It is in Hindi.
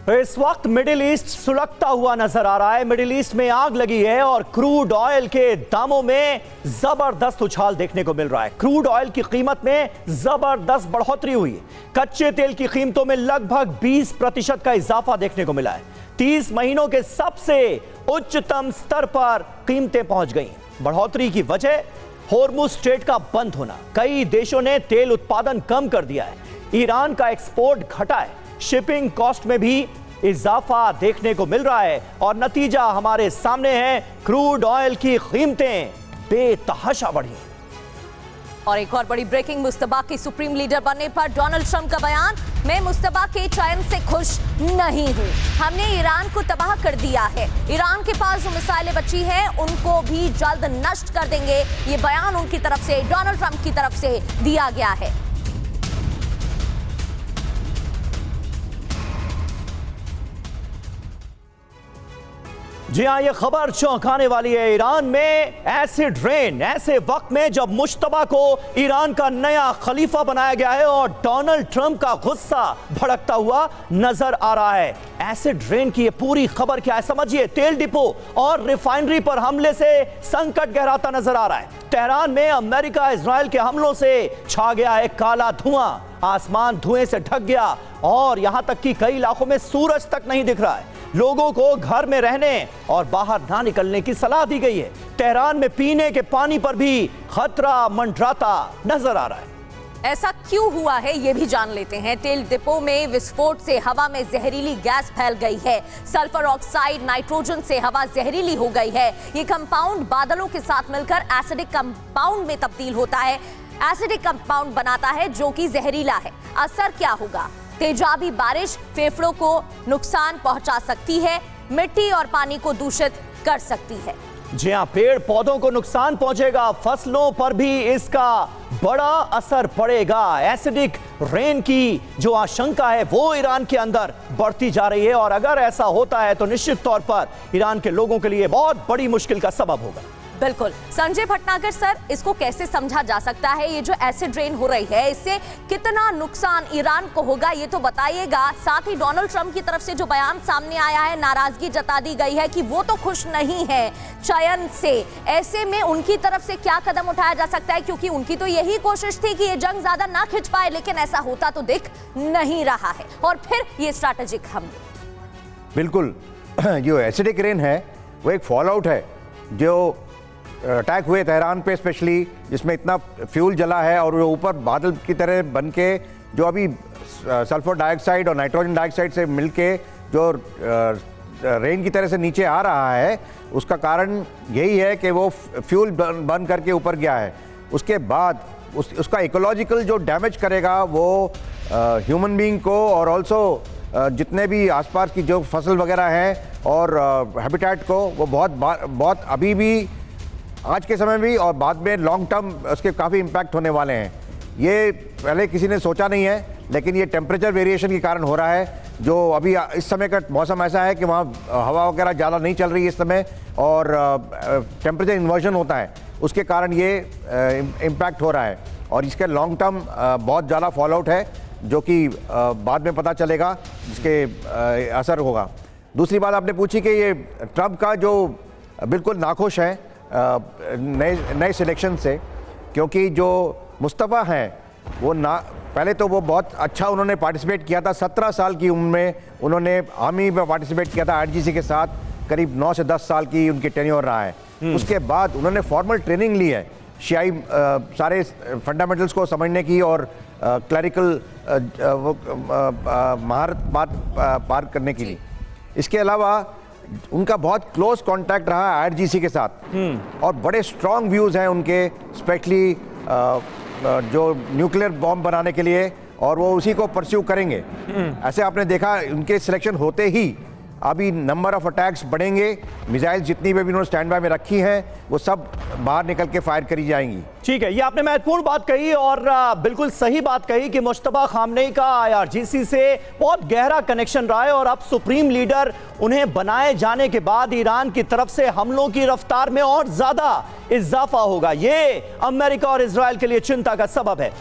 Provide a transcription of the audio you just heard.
तो इस वक्त मिडिल ईस्ट सुलगता हुआ नजर आ रहा है। मिडिल ईस्ट में आग लगी है और क्रूड ऑयल के दामों में जबरदस्त उछाल देखने को मिल रहा है। क्रूड ऑयल की कीमत में जबरदस्त बढ़ोतरी हुई है। कच्चे तेल की कीमतों में लगभग 20% का इजाफा देखने को मिला है। 30 महीनों के सबसे उच्चतम स्तर पर कीमतें पहुंच गई। बढ़ोतरी की वजह होर्मुज स्ट्रेट का बंद होना। कई देशों ने तेल उत्पादन कम कर दिया है। ईरान का एक्सपोर्ट घटा है। शिपिंग कॉस्ट में भी इजाफा देखने को मिल रहा है और नतीजा हमारे सामने है। क्रूड ऑयल की कीमतें बेतहाशा बढ़ी। और एक और बड़ी ब्रेकिंग, मुस्तबा की सुप्रीम लीडर बनने पर डोनाल्ड ट्रंप का बयान। मैं मुस्तबा के चयन से खुश नहीं हूं। हमने ईरान को तबाह कर दिया है। ईरान के पास जो मिसाइलें बची हैं उनको भी जल्द नष्ट कर देंगे। ये बयान उनकी तरफ से, डोनाल्ड ट्रंप की तरफ से दिया गया है। जी हां, यह खबर चौंकाने वाली है। ईरान में एसिड रेन ऐसे वक्त में जब मुश्तबा को ईरान का नया खलीफा बनाया गया है और डोनाल्ड ट्रंप का गुस्सा भड़कता हुआ नजर आ रहा है। एसिड रेन की ये पूरी खबर क्या है समझिए। तेल डिपो और रिफाइनरी पर हमले से संकट गहराता नजर आ रहा है। तेहरान में अमेरिका इजराइल के हमलों से छा गया है काला धुआं। आसमान धुएं से ढक गया और यहां तक कि कई इलाकों में सूरज तक नहीं दिख रहा है। लोगों को घर में रहने और बाहर ना निकलने की सलाह दी गई है। तेहरान में पीने के पानी पर भी खतरा मंडराता नजर आ रहा है। ऐसा क्यों हुआ है ये भी जान लेते हैं। तेल डिपो में विस्फोट से हवा में जहरीली गैस फैल गई है। सल्फर ऑक्साइड, नाइट्रोजन से हवा जहरीली हो गई है। ये कंपाउंड बादलों के साथ मिलकर एसिडिक कंपाउंड में तब्दील होता है। एसिडिक कंपाउंड बनाता है जो कि जहरीला है। असर क्या होगा? तेजाबी बारिश फेफड़ों को नुकसान पहुंचा सकती है। मिट्टी और पानी को दूषित कर सकती है। जी हां, पेड़ पौधों को नुकसान पहुंचेगा। फसलों पर भी इसका बड़ा असर पड़ेगा। एसिडिक रेन की जो आशंका है वो ईरान के अंदर बढ़ती जा रही है और अगर ऐसा होता है तो निश्चित तौर पर ईरान के लोगों के लिए बहुत बड़ी मुश्किल का सबब होगा। बिल्कुल। संजय भटनागर सर, इसको कैसे समझा जा सकता है? ये जो एसिड रेन हो रही है इससे कितना नुकसान ईरान को होगा ये तो बताइएगा। साथ ही डोनाल्ड ट्रंप की तरफ से जो बयान सामने आया है, नाराजगी जता दी गई है कि वो तो खुश नहीं है चयन से। ऐसे में उनकी तरफ से क्या कदम उठाया जा सकता है? क्योंकि उनकी तो यही कोशिश थी कि ये जंग ज्यादा ना खिंच पाए, लेकिन ऐसा होता तो दिख नहीं रहा है। और फिर ये स्ट्रैटेजिक हमले। बिल्कुल, जो एसिडिक रेन है वो एक फॉल आउट है जो अटैक हुए तेहरान पे स्पेशली, जिसमें इतना फ्यूल जला है और वो ऊपर बादल की तरह बन के जो अभी सल्फर डाइऑक्साइड और नाइट्रोजन डाइऑक्साइड से मिलके जो रेन की तरह से नीचे आ रहा है, उसका कारण यही है कि वो फ्यूल बन करके ऊपर गया है। उसके बाद उसका इकोलॉजिकल जो डैमेज करेगा वो ह्यूमन बीइंग को और ऑल्सो जितने भी आसपास की जो फसल वगैरह हैं और हैबिटेट को, वो बहुत अभी भी, आज के समय भी और बाद में लॉन्ग टर्म उसके काफ़ी इम्पैक्ट होने वाले हैं। ये पहले किसी ने सोचा नहीं है, लेकिन ये टेम्परेचर वेरिएशन के कारण हो रहा है। जो अभी इस समय का मौसम ऐसा है कि वहाँ हवा वगैरह ज़्यादा नहीं चल रही है इस समय और टेम्परेचर इन्वर्जन होता है, उसके कारण ये इम्पैक्ट हो रहा है और इसके लॉन्ग टर्म बहुत ज़्यादा फॉल आउट है जो कि बाद में पता चलेगा, जिसके असर होगा। दूसरी बात आपने पूछी कि ये ट्रंप का जो बिल्कुल नाखुश है नए सिलेक्शन से, क्योंकि जो मुस्तफा हैं वो पहले तो वो बहुत अच्छा उन्होंने पार्टिसिपेट किया था। 17 साल की उम्र में उन्होंने आर्मी में पार्टिसिपेट किया था आईआरजीसी के साथ। करीब 9 से 10 साल की उनकी टेन्योर रहा है। उसके बाद उन्होंने फॉर्मल ट्रेनिंग ली है शियाई सारे फंडामेंटल्स को समझने की और क्लरिकल महारत पार करने के लिए। इसके अलावा उनका बहुत क्लोज कांटेक्ट रहा आईआरजीसी के साथ और बड़े स्ट्रॉन्ग व्यूज़ हैं उनके, स्पेशली जो न्यूक्लियर बॉम्ब बनाने के लिए, और वो उसी को परस्यू करेंगे। ऐसे आपने देखा उनके सिलेक्शन होते ही अभी नंबर ऑफ अटैक्स बढ़ेंगे। मिसाइल जितनी भी उन्होंने स्टैंड बाय में रखी हैं वो सब बाहर निकल के फायर करी जाएंगी। ठीक है, ये आपने महत्वपूर्ण बात कही और बिल्कुल सही बात कही कि मुश्तबा खामनेई का आईआरजीसी से बहुत गहरा कनेक्शन रहा है और अब सुप्रीम लीडर उन्हें बनाए जाने के बाद ईरान की तरफ से हमलों की रफ्तार में और ज्यादा इजाफा होगा। ये अमेरिका और इजराइल के लिए चिंता का सबब है।